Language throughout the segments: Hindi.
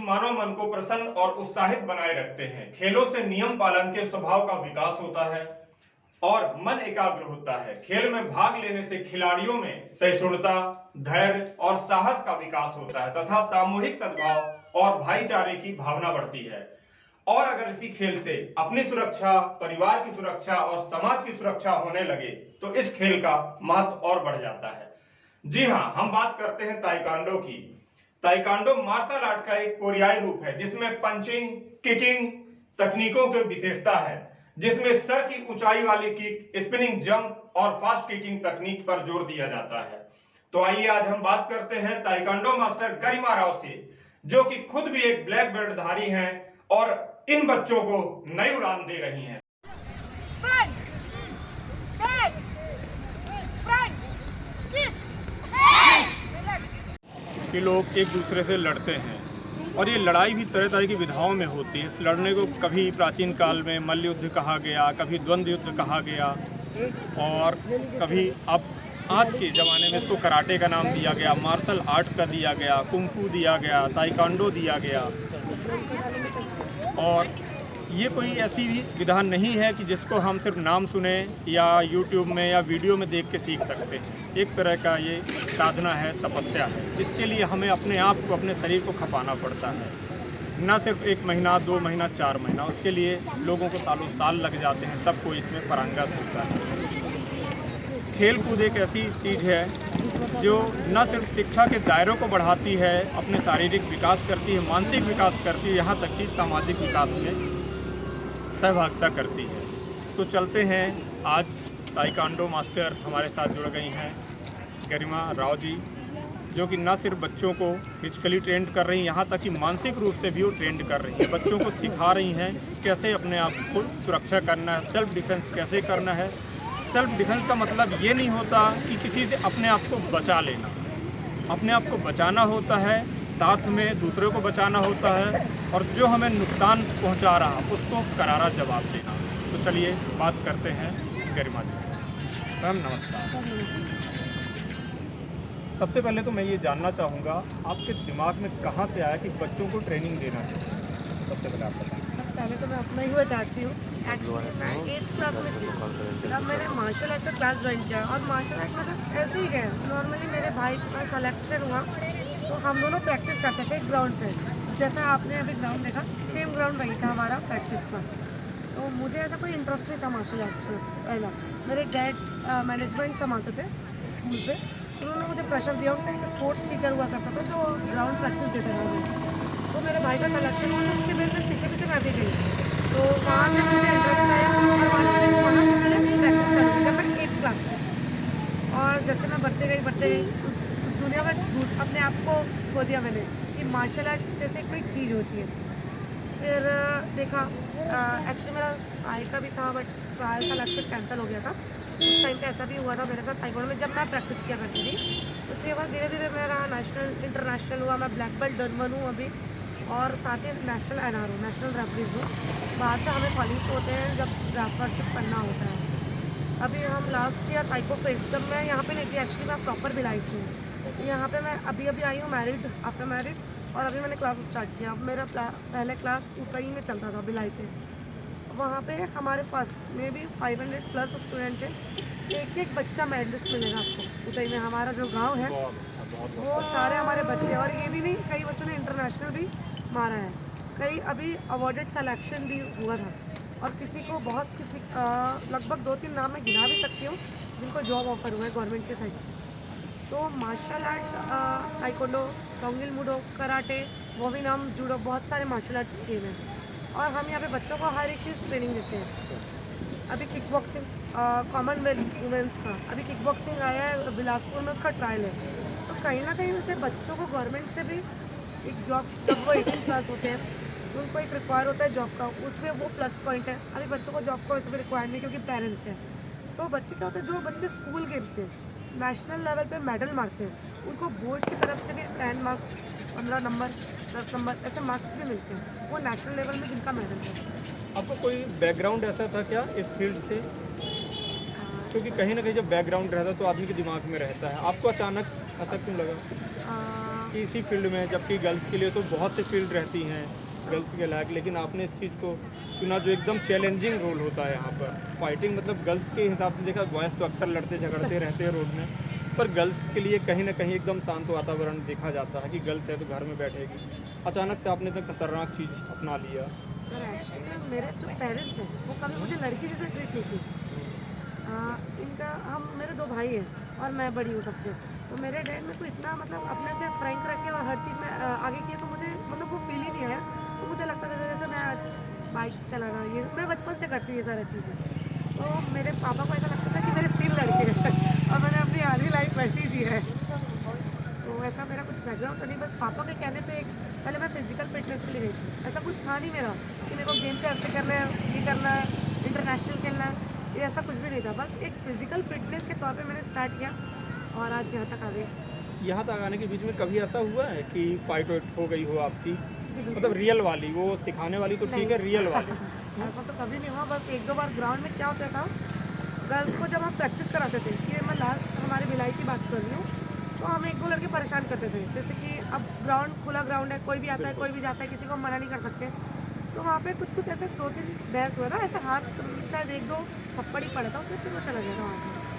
मानव मन को प्रसन्न और उत्साहित बनाए रखते हैं। खेलों से नियम पालन के स्वभाव का विकास होता है और मन एकाग्र होता है। खेल में भाग लेने से खिलाड़ियों में सहिष्णुता, धैर्य और साहस का विकास होता है तथा सामूहिक सद्भाव और भाईचारे की भावना बढ़ती है। और अगर इसी खेल से अपनी सुरक्षा, परिवार की सुरक्षा और समाज की सुरक्षा होने लगे तो इस खेल का महत्व और बढ़ जाता है। जी हाँ, हम बात करते हैं ताइक्वांडो की। ताइक्वांडो मार्शल आर्ट का एक कोरियाई रूप है जिसमें पंचिंग, किकिंग तकनीकों की विशेषता है, जिसमें सर की ऊंचाई वाली किक, स्पिनिंग जंप और फास्ट किकिंग तकनीक पर जोर दिया जाता है। तो आइए आज हम बात करते हैं ताइक्वांडो मास्टर गरिमा राव से, जो कि खुद भी एक ब्लैक बेल्ट धारी हैं और इन बच्चों को नई उड़ान दे रही हैं। कि लोग एक दूसरे से लड़ते हैं और ये लड़ाई भी तरह तरह की विधाओं में होती है। इस लड़ने को कभी प्राचीन काल में मल्ल युद्ध कहा गया, कभी द्वंद्व युद्ध कहा गया और कभी अब आज के ज़माने में इसको कराटे का नाम दिया गया, मार्शल आर्ट का दिया गया, कुंफू दिया गया, ताइक्वांडो दिया गया। और ये कोई ऐसी भी विधान नहीं है कि जिसको हम सिर्फ नाम सुने या यूट्यूब में या वीडियो में देख के सीख सकते हैं। एक तरह का ये साधना है, तपस्या है। इसके लिए हमें अपने आप को, अपने शरीर को खपाना पड़ता है, ना सिर्फ 1 महीना, 2 महीना, 4 महीना। उसके लिए लोगों को सालों साल लग जाते हैं, तब कोई इसमें पारंगत होता है। खेल कूद एक ऐसी चीज़ है जो न सिर्फ शिक्षा के दायरों को बढ़ाती है, अपने शारीरिक विकास करती है, मानसिक विकास करती है, यहाँ तक कि सामाजिक विकास में सहभागिता करती है। तो चलते हैं, आज ताइक्वांडो मास्टर हमारे साथ जुड़ गई हैं गरिमा राव जी, जो कि न सिर्फ बच्चों को फिजिकली ट्रेंड कर रही हैं, यहाँ तक कि मानसिक रूप से भी वो ट्रेंड कर रही हैं। बच्चों को सिखा रही हैं कैसे अपने आप को सुरक्षा करना है, सेल्फ डिफेंस कैसे करना है। सेल्फ डिफेंस का मतलब ये नहीं होता कि किसी से अपने आप को बचा लेना, अपने आप को बचाना होता है, साथ में दूसरों को बचाना होता है और जो हमें नुकसान पहुंचा रहा उसको करारा जवाब देना। तो चलिए बात करते हैं गरिमा जी से। मैम नमस्कार। सबसे पहले तो मैं ये जानना चाहूँगा, आपके दिमाग में कहाँ से आया कि बच्चों को ट्रेनिंग देना चाहिए? सबसे पहले आप बताएं। पहले तो मैं अपना ही बताती हूँ। एक्चुअली मैं 8th क्लास में थी तब मैंने मार्शल आर्ट का क्लास ज्वाइन किया और मार्शल आर्ट मतलब ऐसे ही गया। नॉर्मली मेरे भाई का सिलेक्शन हुआ तो हम दोनों प्रैक्टिस करते थे ग्राउंड पे, जैसा आपने अभी ग्राउंड देखा सेम ग्राउंड वही था हमारा प्रैक्टिस का। तो मुझे ऐसा कोई इंटरेस्ट नहीं था मार्शल आर्ट्स में। पहला मेरे डैड मैनेजमेंट संभालते थे स्कूल पे, तो उन्होंने मुझे प्रेशर दिया। उनका एक स्पोर्ट्स टीचर हुआ करता था जो ग्राउंड प्रैक्टिस देते थे। तो मेरे भाई का सिलेक्शन हुआ तो उसके बेस में पीछे पीछे मैं भी गई। तो वहाँ से मुझे इंटरेस्ट आया और वहाँ से मैंने प्रैक्टिस चालू की जब मैं 8th क्लास में। और जैसे मैं बढ़ते गई उस दुनिया में अपने आप को खो दिया मैंने कि मार्शल आर्ट जैसे कोई चीज़ होती है। फिर देखा एक्चुअली मेरा साई का भी था बट ट्रायल सिलेक्शन कैंसिल हो गया था। उस टाइम पे ऐसा भी हुआ था मेरे साथ ताइक्वांडो में जब मैं प्रैक्टिस किया करती थी। उसके बाद धीरे धीरे मेरा नेशनल इंटरनेशनल हुआ, मैं ब्लैक बेल्ट डन हूँ अभी और साथ ही नेशनल NR हूँ, नेशनल रेफरीज हूँ। बाहर से हमें कॉलिंग्स होते हैं जब रेफरशिप करना होता है। अभी हम लास्ट ईयर ताइको फेस्ट जब मैं यहाँ पे नहीं थी, एक्चुअली मैं प्रॉपर भिलाई से हूँ। यहाँ पे मैं अभी आई हूँ मैरिड, आफ्टर मैरिड, और अभी मैंने क्लास स्टार्ट किया। अब मेरा पहले क्लास उतई में चलता था भिलाई पे। वहाँ पे हमारे पास में भी 500+ स्टूडेंट है। एक बच्चा मेडलिस्ट मिलेगा आपको उतई में। हमारा जो गांव है वो सारे हमारे बच्चे, और ये भी नहीं, कई बच्चों ने इंटरनेशनल भी मारा है, कई अभी अवॉर्डेड सिलेक्शन भी हुआ था। और किसी को लगभग 2-3 नाम मैं गिना भी सकती हूँ जिनको जॉब ऑफर हुआ है गवर्नमेंट के साइड से। तो martial art, taekwondo, Tongil Moodo, karate, Vovinam, judo, बहुत सारे मार्शल आर्ट्स गेम हैं और हम यहाँ पे बच्चों को हर एक चीज़ ट्रेनिंग देते हैं। अभी किक बॉक्सिंग, कॉमनवेल्थ वुमेंस का अभी किक बॉक्सिंग आया है बिलासपुर में, उसका ट्रायल है। तो कहीं ना कहीं उसे बच्चों को गवर्नमेंट से भी एक जॉब, जब वो 18+ होते हैं उनको एक रिक्वायर होता है जॉब का, उसमें वो प्लस पॉइंट है। अभी बच्चों को जॉब का वैसे भी रिक्वायर नहीं क्योंकि पेरेंट्स हैं। तो बच्चे क्या होते हैं, जो बच्चे स्कूल खेलते हैं, नेशनल लेवल पे मेडल मारते हैं, उनको बोर्ड की तरफ से भी 10 मार्क्स, 15 नंबर, 10 नंबर ऐसे मार्क्स भी मिलते हैं, वो नेशनल लेवल में जिनका मेडल है। आपको कोई बैकग्राउंड ऐसा था क्या इस फील्ड से? क्योंकि कहीं ना कहीं जब बैकग्राउंड रहता है तो आदमी के दिमाग में रहता है। आपको अचानक ऐसा क्यों लगा? कि इसी फील्ड में, जबकि गर्ल्स के लिए तो बहुत सी फील्ड रहती हैं गर्ल्स के लायक, लेकिन आपने इस चीज़ को चुना जो एकदम चैलेंजिंग रोल होता है यहाँ पर। फाइटिंग मतलब गर्ल्स के हिसाब से देखा, बॉयज़ तो अक्सर लड़ते झगड़ते रहते हैं रोड में, पर गर्ल्स के लिए कहीं ना कहीं एकदम शांत वातावरण देखा जाता है कि गर्ल्स है तो घर में बैठेगी। अचानक से आपने तो खतरनाक चीज़ अपना लिया। सर एक्चुअली मेरे जो पेरेंट्स हैं वो कभी मुझे लड़की जैसे ट्रीट नहीं की। इनका हम मेरे 2 भाई हैं और मैं बड़ी हूँ सबसे, तो मेरे डैड मेरे को इतना मतलब अपने से फ्रैंक रखे और हर चीज़ में आगे किया, तो मुझे मतलब वो फील ही नहीं आया। तो मुझे लगता था जैसे मैं आज बाइक्स चलाना, ये मैं बचपन से करती हूँ ये सारी चीज़ें। तो मेरे पापा को ऐसा लगता था कि मेरे 3 लड़के हैं और मैंने अपनी आधी लाइफ वैसे ही जी है। तो ऐसा मेरा कुछ बैकग्राउंड तो नहीं, बस पापा के कहने पे पहले मैं फिजिकल फिटनेस के लिए गई थी। ऐसा कुछ था नहीं मेरा कि मेरे को गेम पे ऐसे करना है, ये करना है, इंटरनेशनल खेलना है, ये ऐसा कुछ भी नहीं था। बस एक फिजिकल फिटनेस के तौर पे मैंने स्टार्ट किया और आज यहाँ तक आ गई। यहाँ तक आने के बीच में कभी ऐसा हुआ है कि फाइट वाइट हो गई हो आपकी, जी बिल्कुल। मतलब रियल वाली, वो सिखाने वाली तो ठीक है, रियल वाली? ऐसा तो कभी नहीं हुआ। बस 1-2 बार ग्राउंड में क्या होता था, गर्ल्स को जब हम प्रैक्टिस कराते थे, कि मैं लास्ट हमारे भिलाई की बात कर रही हूँ, तो हम 1-2 लड़के परेशान करते थे। जैसे कि अब ग्राउंड खुला ग्राउंड है, कोई भी आता है कोई भी जाता है, किसी को हम मना नहीं कर सकते। तो वहाँ पे कुछ ऐसे 2-3 बहस हुआ था, ऐसे हाथ शायद 1-2 थप्पड़ ही पड़ा था उसे, फिर वो चला गया था वहाँ से।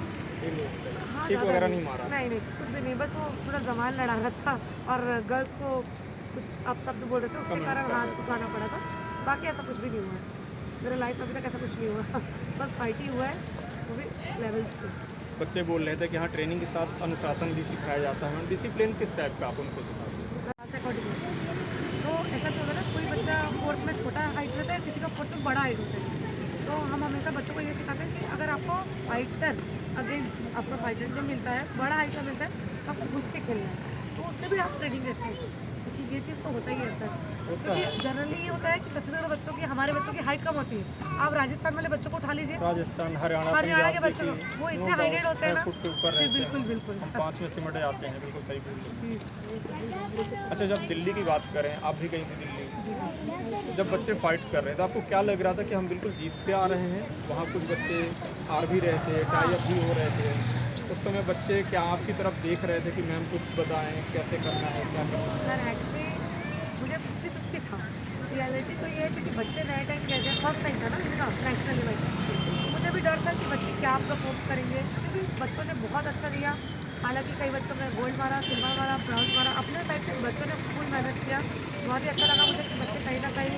हाँ, किक ज़्यादा वगैरह नहीं मारा? नहीं कुछ भी नहीं, बस वो थोड़ा जमान लड़ा रहा था और गर्ल्स को कुछ आप शब्द बोल रहे थे, उसके समझ कारण गया। हाथ उठाना पड़ा था। बाकी ऐसा कुछ भी नहीं हुआ है मेरे लाइफ में, अभी तक ऐसा कुछ नहीं हुआ। बस फाइट ही हुआ है, वो भी लेवल्स पे। बच्चे बोल रहे थे कि हाँ ट्रेनिंग के साथ अनुशासन भी सिखाया जाता है, डिसिप्लिन किस टाइप का आप उनको सिखाते हैं? क्लास अकॉर्डिंग तो ऐसा भी होता है ना, कोई बच्चा 4th में छोटा हाइट रहता है, किसी का 4th में बड़ा हाइट होता है। तो हम हमेशा बच्चों को ये सिखाते हैं कि अगर आपको फाइटर अगेंस्ट आपका फाइटर जो मिलता है, बड़ा हाइट का मिलता है, तो आपको घुस के खेलना है। तो उसमें भी आप ट्रेनिंग देते हैं, क्योंकि ये चीज़ तो होता ही है सर। क्योंकि जनरली ये होता है कि छत्तीसगढ़ बच्चों की, हमारे बच्चों की हाइट कम होती है। आप राजस्थान वाले बच्चों को उठा लीजिए, राजस्थान, हरियाणा के पंजाब बच्चों को, वो इतने हाइटेड होते हैं ना। फुट के ऊपर जी रहते हैं, बिल्कुल हम 5 में सिमट जाते हैं, बिल्कुल सही बोल रहे जी हैं। अच्छा, जब दिल्ली की बात करें, आप भी गई थी दिल्ली, जी जब बच्चे फाइट कर रहे थे, आपको क्या लग रहा था कि हम बिल्कुल जीतते आ रहे हैं? वहाँ कुछ बच्चे हार भी रहे थे, टाई अप भी हो रहे थे, उस समय बच्चे क्या आपकी तरफ देख रहे थे कि मैम कुछ बताएं कैसे करना है, क्या करना है? सर एक्चुअली मुझे 50-50 था। रियलिटी तो ये है क्योंकि बच्चे नए टाइम गए थे, फर्स्ट टाइम था ना इनका नेशनल लेवल, तो मुझे भी डर था कि बच्चे क्या परफॉर्म करेंगे, क्योंकि बच्चों ने बहुत अच्छा दिया। हालांकि कई बच्चों ने गोल्ड मारा, सिल्वर मारा, ब्राउन मारा, अपने साइड से बच्चों ने फुल मेहनत किया। बहुत ही अच्छा लगा मुझे कि बच्चे कहीं ना कहीं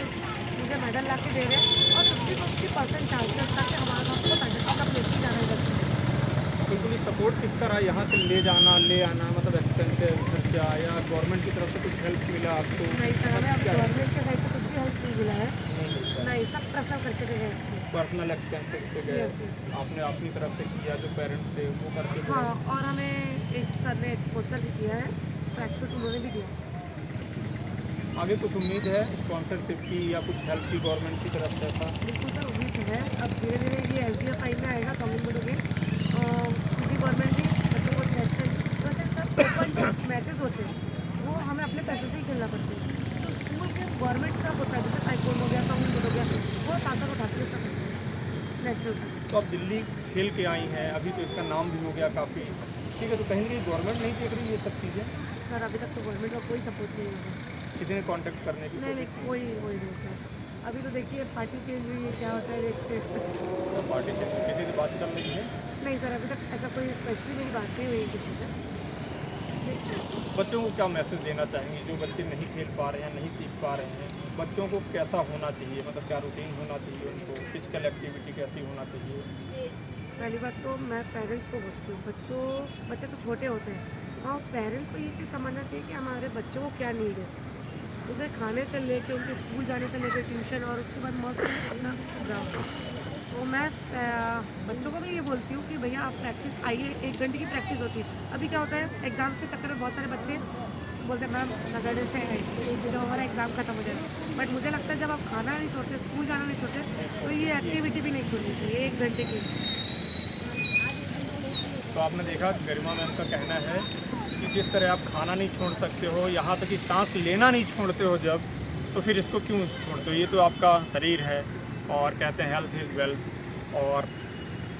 मुझे मेडल ला के दे रहे हैं और 50-50% चांसेस था कि हमारा हमको मेडल का लेके जाना है बच्चे। बिल्कुल ही सपोर्ट किस तरह यहाँ से ले जाना ले आना, मतलब एक्सपेंसिव खर्चा या गवर्नमेंट की तरफ से कुछ हेल्प मिला आपको? नहीं सर, हमें अब क्या गवर्नमेंट के साइड से कुछ भी हेल्प नहीं मिला है। नहीं मिलता? नहीं, सब पर्सनल खर्चे पे गए। पर्सनल एक्सपेंसेस पे गए, Yes, yes. आपने अपनी तरफ से किया, जो पेरेंट्स थे वो करके गए? हाँ, और हमें एक सर ने स्पॉन्सर भी किया है, ट्रैक सूट उन्होंने भी दिया। आगे कुछ उम्मीद है स्पॉन्सरशिप की या कुछ हेल्प की गवर्नमेंट की तरफ से? ऐसा बिल्कुल सर, उम्मीद है। अब धीरे धीरे ये SDF फाइल में आएगा तमिलनाडु में, सीजी गवर्नमेंट भी बच्चों को नेशनल, वैसे सर ओपन जो मैचेस होते हैं वो हमें अपने पैसे से ही खेलना पड़ते हैं। जो स्कूल के गवर्नमेंट का होता है, जैसे ताइक्वांडो हो गया, तमिलनाडु हो गया, वो शासन उठाती है सब नेशनल का। तो आप दिल्ली खेल के आई हैं, अभी तो इसका नाम भी हो गया काफ़ी, ठीक है, तो कहीं ना कहीं गवर्नमेंट नहीं देख रही ये सब चीज़ें? सर अभी तक तो गवर्नमेंट का कोई सपोर्ट नहीं है। किसी ने कांटेक्ट करने की नहीं कोई नहीं सर। अभी तो देखिए पार्टी चेंज हुई है, क्या होता है देखते हैं। पार्टी से किसी से बात चल रही है? नहीं सर, अभी तक ऐसा कोई स्पेशली मेरी बात नहीं हुई है किसी से। बच्चों को क्या मैसेज देना चाहेंगे जो बच्चे नहीं खेल पा रहे हैं, नहीं सीख पा रहे हैं? बच्चों को कैसा होना चाहिए, मतलब क्या रूटीन होना चाहिए उनको, फिजिकल एक्टिविटी कैसी होना चाहिए? पहली बात तो मैं पेरेंट्स को बोलती हूँ, बच्चे तो छोटे होते हैं, हाँ पेरेंट्स को ये चीज़ समझना चाहिए कि हमारे बच्चों को क्या नीड है। उनके खाने से लेके उनके स्कूल जाने से लेके ट्यूशन और उसके बाद मस्त अपना प्रोग्राम। तो मैं बच्चों को भी ये बोलती हूँ कि भैया आप प्रैक्टिस आइए, 1 घंटे की प्रैक्टिस होती है। अभी क्या होता है एग्ज़ाम्स के चक्कर में बहुत सारे बच्चे बोलते हैं मैम सैटरडे से जब हमारा एग्ज़ाम खत्म हो जाएगा, बट मुझे लगता है जब आप खाना नहीं छोड़ते, स्कूल जाना नहीं छोड़ते, तो ये एक्टिविटी भी नहीं छोड़नी चाहिए 1 घंटे की। तो आपने देखा गरिमा मैम का कहना है कि जिस तरह आप खाना नहीं छोड़ सकते हो, यहाँ तक कि सांस लेना नहीं छोड़ते हो जब, तो फिर इसको क्यों छोड़ते हो? ये तो आपका शरीर है और कहते हैं हेल्थ इज़ वेल्थ, और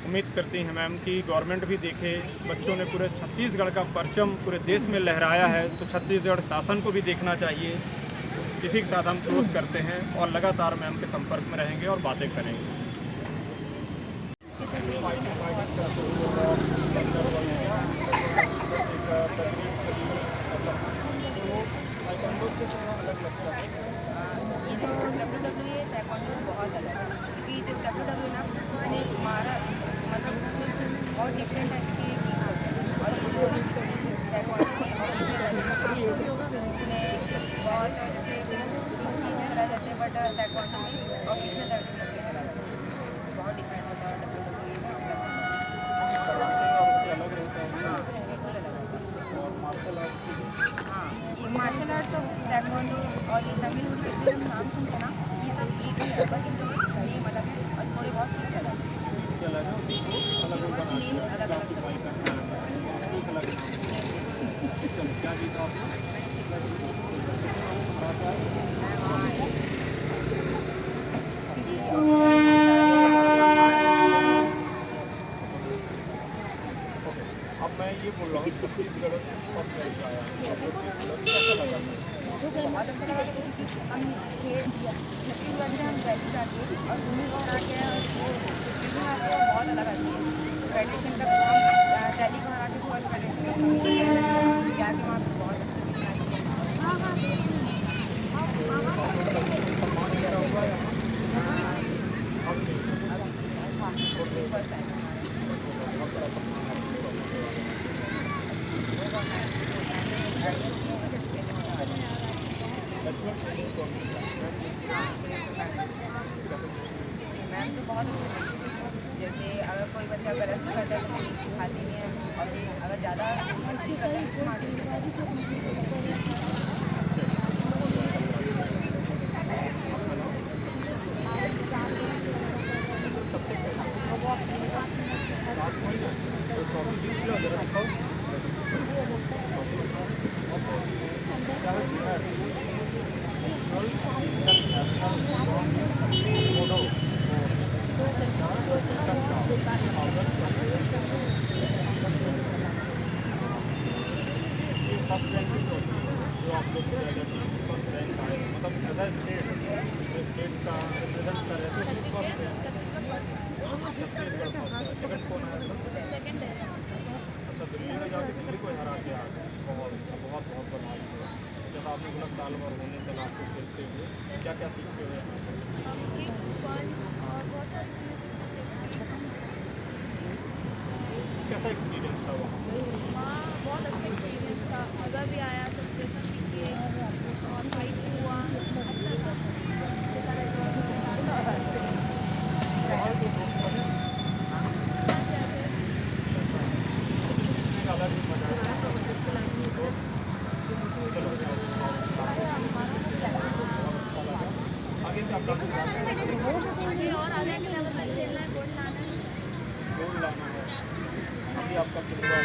उम्मीद करती हैं मैम कि गवर्नमेंट भी देखे, बच्चों ने पूरे छत्तीसगढ़ का परचम पूरे देश में लहराया है, तो छत्तीसगढ़ शासन को भी देखना चाहिए। इसी के साथ हम क्लोज करते हैं और लगातार मैम के संपर्क में रहेंगे और बातें करेंगे। ये जो WWE है ताइक्वांडो से बहुत अलग है, क्योंकि जो WWE ना उसने हमारा मतलब उसमें बहुत डिफरेंट टाइप्स के किक्स होते हैं, और ये जो ताइक्वांडो है और उसमें बहुत जैसे किक चला जाते हैं, बट ताइक्वांडो में ऑफिशियल दर्द से चला जाता है, बहुत डिफरेंस होता है WWE में। हाँ, ये मार्शल आर्ट्स और ताइक्वांडो और ये तमिल में हम नाम सुनते हैं ना, ये सब एक ही है, बट इनके बस नेम अलग है और थोड़ी बहुत किक्स अलग है, बस नेम्स अलग अलग अब मैं ये बोल रहा हूँ छत्तीसगढ़ बहुत अच्छा लगा, क्योंकि हम छत्तीसगढ़ से हम दिल्ली जाते हैं और घूमने को आके और वो आते हैं बहुत अलग आती है ट्रेडिशन का। हम दिल्ली को हरा के पूरा ट्रेडिशन जाके वहाँ पर बहुत अच्छी मैम तो बहुत अच्छे हैं। जैसे अगर कोई बच्चा गलत करता है तो फिर सिखाती नहीं है, और फिर अगर ज़्यादा मस्ती करता है तो मारती है। फर्स्ट रैंक जो आप लोग फर्स्ट रैंक आए, मतलब अदर स्टेट का रिप्रेजेंट कर रहे थे, फर्स्ट रैंक छत्तीसगढ़ फर्स्ट है, सेकंड कौन है? अच्छा, दिल्ली में जाके दिल्ली को हरा के आ गए। बहुत बहुत बहुत कमाल हुआ। जैसा आपने बोला साल भर होने चला आपको खेलते हुए, क्या क्या सीखते हुए? कैसा एक्सपीरियंस था वहाँ? बहुत अच्छा एक्सपीरियंस था, मज़ा भी आया, सेलिब्रेशन भी किए और फाइट भी हुआ, अच्छा था। आगे क्या प्लान है? जी, और आगे के लेवल पर खेलना है, गोल्ड लाना है। गोल्ड लाना है। अभी आपका सिल्वर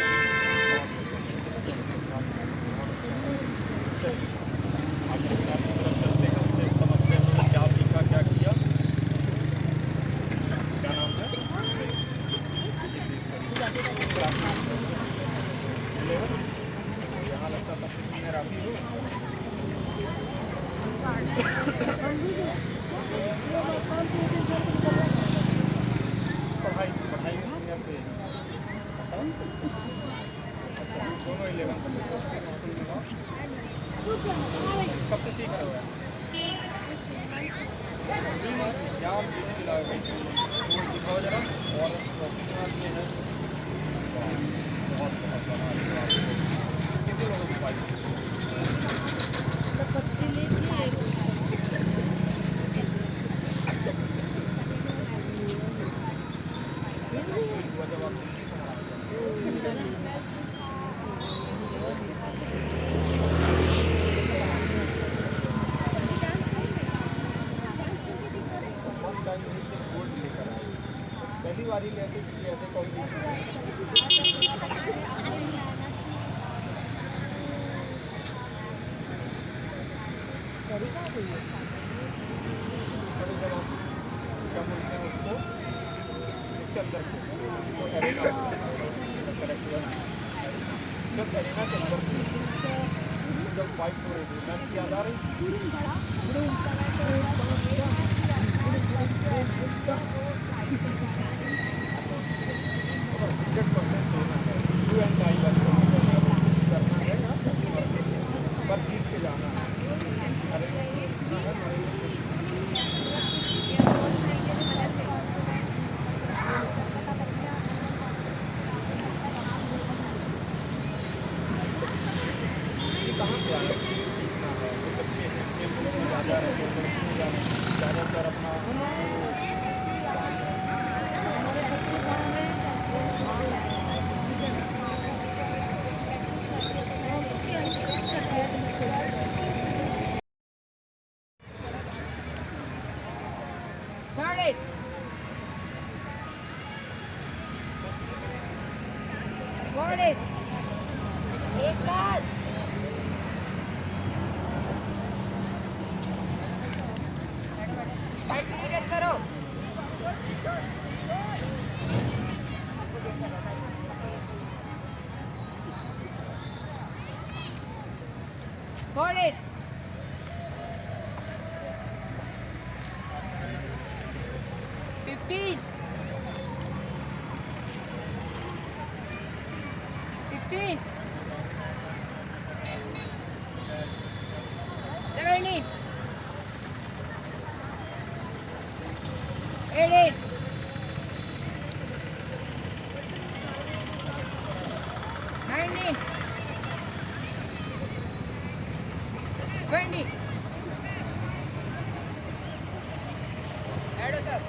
आपके साथ तरफ चलते करते समझते हैं क्या सीखा, क्या किया, क्या नाम है? यहाँ लगता था सीनियर आप ही हो। पढ़ाई सीनियर पे दोनों 11 कब से सीख रहे हो? क्या आप दिलाओ भाई, दिखाओ जरा। और ये है बहुत कितने लोगों की पाई? पहली बारी लेते किसी ऐसे कॉम्पिटिशन क्या बोलते हैं उसको, अंदर तो एरेना करेक्ट है जब एरेना के अंदर जब फाइट हो रही थी मैच की याद आ रही यू एंड आई करना है पर जीत के जाना है कहाँ पे आया सीखना है जो बच्चे हैं खेल में ज़्यादा रहते हैं ज़्यादातर अपना एक साथ करो Forward. 15. 16. 17. 18. 19. 20. Add up.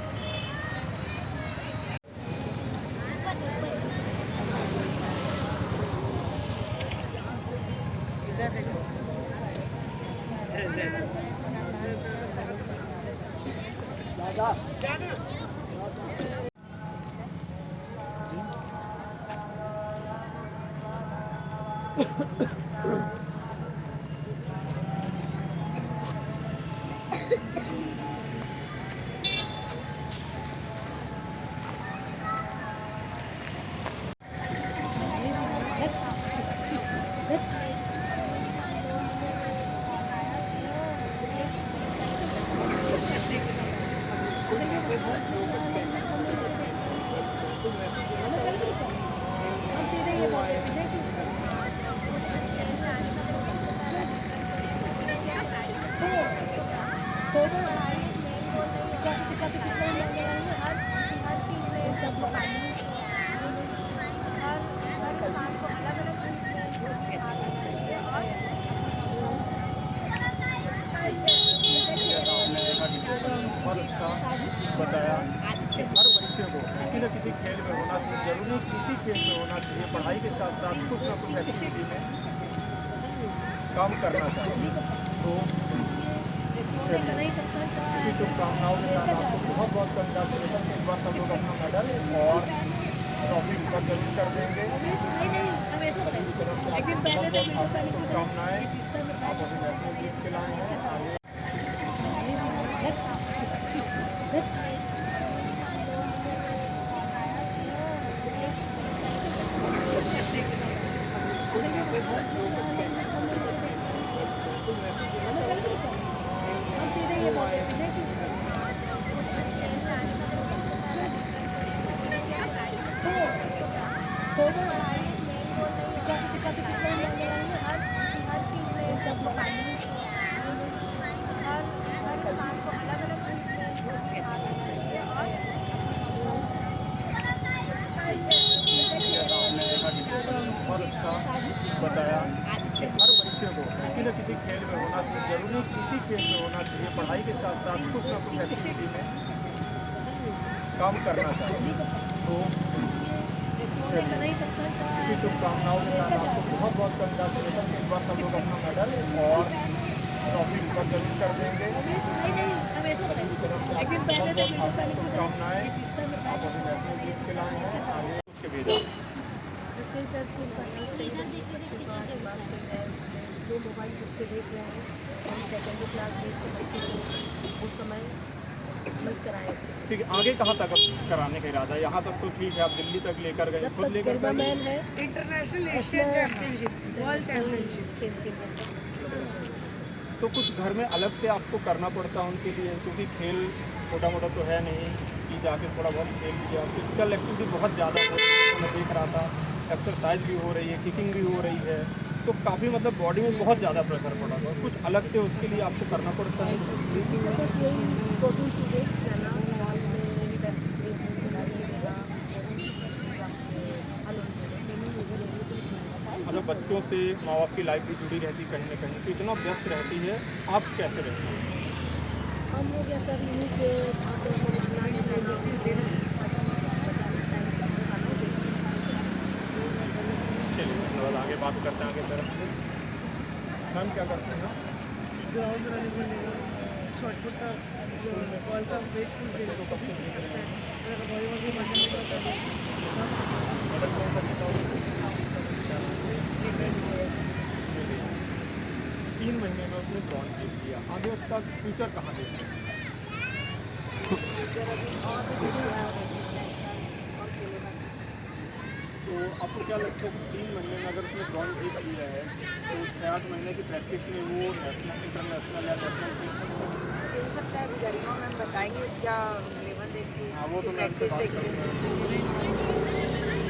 इधर देखो बहुत अच्छा बताया कि हर बच्चे को किसी न किसी खेल में होना चाहिए, जरूरी किसी खेल में होना चाहिए, पढ़ाई के साथ साथ कुछ ना कुछ एक्टिविटी में काम करना चाहिए। तो इसी शुभकामनाओं के साथ आपको बहुत बहुत कंग्रेचुलेशन। इस बार सब लोग अपना मेडल और ट्रॉफी ऊपर जरूर कर देंगे। शुभकामनाएँ, आप अभी नेशनल जीत के लाए हैं। आगे बहुत अच्छा बताया कि हर बच्चे को किसी न किसी खेल में होना चाहिए, जरूरी किसी खेल में होना चाहिए, पढ़ाई के साथ साथ कुछ ना कुछ एक्टिविटी में काम करना चाहिए। तो इसी शुभकामनाओं के साथ आपको बहुत बहुत कंग्रेचुलेशन। इस बार सब लोग अपना मेडल और ट्रॉफी ऊपर जरूर कर देंगे। शुभकामनाएँ, आप अभी नेशनल जीत के लाए हैं। आगे उसके भेजा जो मोबाइल बच्चे देख रहे हैं हम सेकेंडरी क्लास में बच्चे को उस समय मत कराएं। ठीक है, आगे कहाँ तक कराने का इरादा है? यहाँ तक तो ठीक है, आप दिल्ली तक लेकर गए, जब खुद तक लेकर गरबा गए। मैन है international Asian championship, world championship. तो कुछ घर में अलग से आपको करना पड़ता है उनके लिए, क्योंकि खेल छोटा मोटा तो है नहीं कि जाके थोड़ा बहुत खेल लिया। फिजिकल एक्टिविटी बहुत ज़्यादा हो रही है, मैं देख रहा था, एक्सरसाइज भी हो रही है, किकिंग भी हो रही है, तो काफ़ी मतलब बॉडी में बहुत ज़्यादा प्रेशर पड़ा था। कुछ अलग से उसके लिए आपको करना पड़ता है। बस यही प्रोटीन चीज़ें खाना मतलब बच्चों से माँ बाप की लाइफ भी जुड़ी रहती कहीं ना कहीं, तो इतना व्यस्त रहती है, आप कैसे रहते हैं? हम लोग या सब यहीं के चलिए धन्यवाद, आगे बात करते हैं आगे तरफ से। मैम क्या करते हैं? ग्राउंड रनिंग में शॉर्टपुट का जो बॉल का वेट पुश देने को काफ़ी सकता है, अगर वॉलीबॉल की मशीन में मदद कौन सा देता हूँ? 3 महीने में उसने जॉइन किया, आगे उसका फ्यूचर कहाँ देखते हैं? तो आपको क्या लगता है 3 महीने में अगर उसने जॉइन जीत लिया है तो 6-8 महीने की प्रैक्टिस में वो नेशनल इंटरनेशनल या नेशनल खेल सकता है? खेल सकता है। गरिमा मैम बताएंगे इसका लेवल देख के। हाँ, वो तो मैं आपसे बात करूँगा।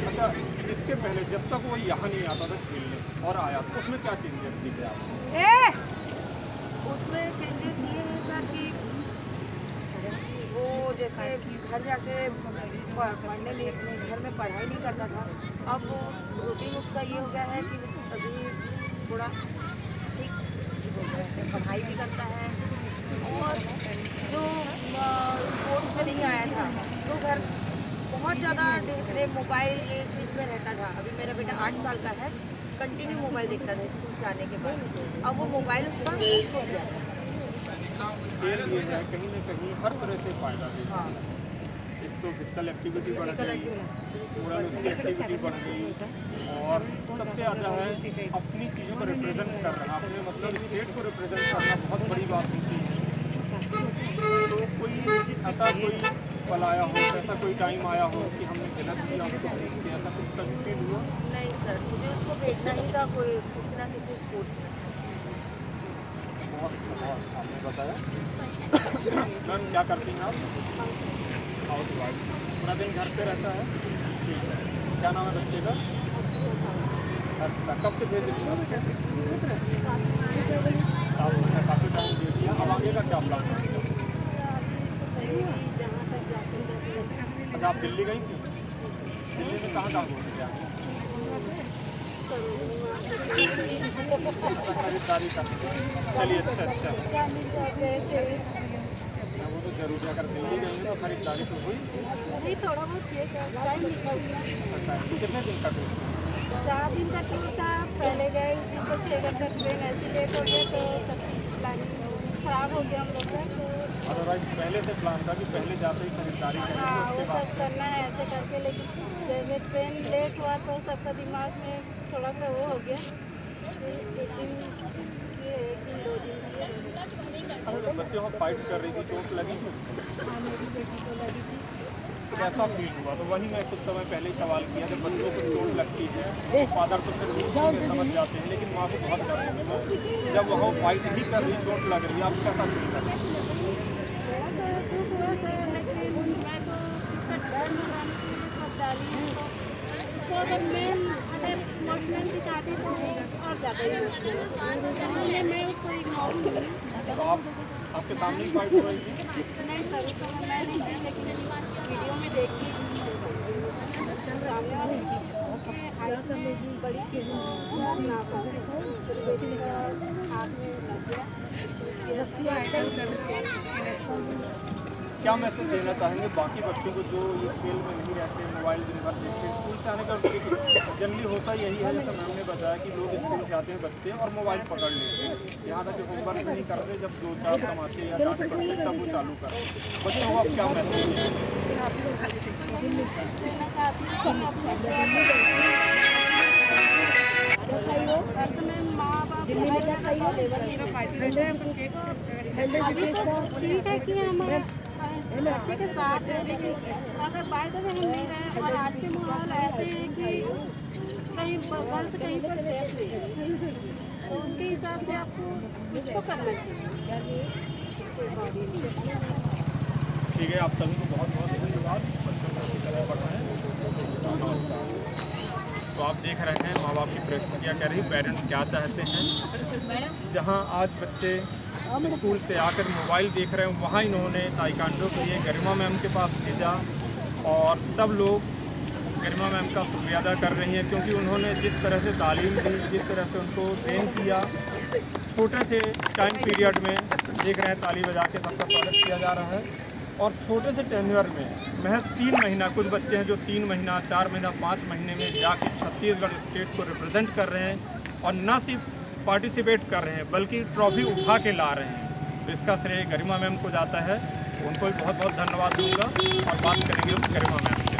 अच्छा, इसके पहले जब तक वो यहाँ नहीं आता था खेलने और आया तो उसमें क्या चेंजेस दिखे आपको? उसमें चेंजेस ये हैं सर कि वो जैसे घर जाके पढ़ने लिखने घर में पढ़ाई नहीं करता था, अब वो रूटीन उसका ये हो गया है कि अभी थोड़ा ठीक हो गया है, पढ़ाई भी करता है। और जो स्पोर्ट्स में नहीं आया था तो घर बहुत ज़्यादा धीरे मोबाइल ये चीज़ में रहता था। अभी मेरा बेटा 8 साल का है, कंटिन्यू मोबाइल देखता था स्कूल से आने के बाद। अब वो मोबाइल उसका छूट गया है। खेल ये है कहीं ना कहीं हर तरह से फ़ायदा देता हाँ, है। एक तो फिजिकल एक्टिविटी बढ़ गई, पूरा उसकी एक्टिविटी बढ़ गई, और सबसे ज़्यादा है अपनी चीज़ों को रिप्रेजेंट करना, अपने मतलब स्टेट को रिप्रेजेंट करना बहुत बड़ी बात होती है। तो कोई ऐसा कोई पल आया हो, ऐसा कोई टाइम आया हो कि हमने गलत किया, उसको देख के ऐसा कुछ फील हुआ? नहीं सर, मुझे उसको भेजना ही था कोई किसी ना किसी स्पोर्ट्स में। बहुत बहुत आपने बताया। मैम क्या करती हैं आप? हाउस वाइफ, पूरा दिन घर पे रहता है? ठीक है, क्या नाम है बच्चे का? अच्छा, कब से भेज रही हैं? 7 महीने, काफ़ी टाइम दे दिया, अब आगे का क्या प्लान है? अच्छा, आप दिल्ली गई थी? दिल्ली में कहाँ कहाँ घूमने गया? खरीदारी का, चलिए अच्छा। वो तो जरूरी, अगर दिल्ली गई तो खरीदारी तो हुई। थोड़ा बहुत कितने दिन का टूर? 4 दिन का टूर था। पहले गए उस दिन को 6 घंटे ट्रेन ऐसी लेट हो गया तो सब प्लानिंग खराब हो गया हम लोग का। तो अदरवाइज पहले से प्लान था कि पहले जाते ही खरीदारी करेंगे, हाँ, वो उसके बाद सब करना है ऐसे करके, लेकिन जैसे ट्रेन लेट हुआ तो सबका दिमाग में थोड़ा सा वो हो गया। फिर 1 दिन ये 1 दिन 2 दिन ये अगर बच्चे वहाँ फाइट कर रही थी, चोट लगी थी, मेरी बेटी को लगी थी। कैसा फील हुआ? तो वही मैं कुछ समय पहले ही सवाल किया, जब बच्चों को चोट लगती है फादर तो फिर समझ जाते हैं, लेकिन माँ को बहुत दर्द होता है। जब वहाँ फाइट ही कर रही, चोट लग रही है, आप कैसा फील कर रहे हैं? थोड़ा सा दुख हुआ था, लेकिन मैं तो इसका डर लगाने के लिए सब डाली हूँ। तो अगर मैं स्पोर्ट्समैन की चाहती तो और ज़्यादा ही होती है, मैं उसको इग्नोर नहीं। तो आपके सामने ही फाइट हो रही थी? नहीं सर, उस समय मैं नहीं थी, लेकिन वीडियो में देखी सामने वाली हाइट बड़ी थी ना, बेटी का हाथ में लग गया। क्या मैसेज देना चाहेंगे बाकी बच्चों को जो ये खेल में नहीं रहते, मोबाइल दिन भर देखते? स्कूल से आने का जनरली होता यही है, जैसे मैम ने बताया कि लोग स्कूल से आते हैं बच्चे और मोबाइल पकड़ लेते हैं, यहाँ तक कि होमवर्क नहीं करते, जब 2-4 कमाते या डांट पड़ते तब वो चालू करते। बच्चों को आप क्या मैसेज देंगे? देना चाहती हूँ माँ बाप ठीक है कि हम बच्चे के साथ है, लेकिन अगर बाय द वे हम नहीं रहे और आज के माहौल ऐसे हैं कि कहीं गर्ल्स कहीं पर सेफ नहीं है, तो उसके हिसाब से आपको इसको करना चाहिए। ठीक है, आप सभी को बहुत बहुत धन्यवाद बच्चों को अच्छी तरह पढ़ाएं। तो आप देख रहे हैं माँ बाप की प्रतिक्रिया कह रही, पेरेंट्स क्या चाहते हैं। जहाँ आज बच्चे स्कूल से आकर मोबाइल देख रहे हैं, वहाँ इन्होंने ताइक्वांडो के लिए गरिमा मैम के पास भेजा और सब लोग गरिमा मैम का शुक्रिया अदा कर रही हैं, क्योंकि उन्होंने जिस तरह से तालीम दी, जिस तरह से उनको ट्रेन किया, छोटे से टाइम पीरियड में देख रहे हैं ताली बजा के सबका स्वागत किया जा रहा है। और छोटे से टेन्योर में महज 3 महीना, कुछ बच्चे हैं जो 3 महीना, 4 महीना, 5 महीने में जाके छत्तीसगढ़ स्टेट को रिप्रेजेंट कर रहे हैं और न सिर्फ पार्टिसिपेट कर रहे हैं बल्कि ट्रॉफी उठा के ला रहे हैं। तो इसका श्रेय गरिमा मैम को जाता है, उनको भी बहुत बहुत धन्यवाद दूंगा। और बात करेंगे हम गरिमा मैम से।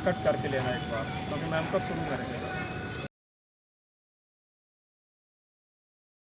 कट करके लेना एक बार, क्योंकि मैम का शुरू करेंगे।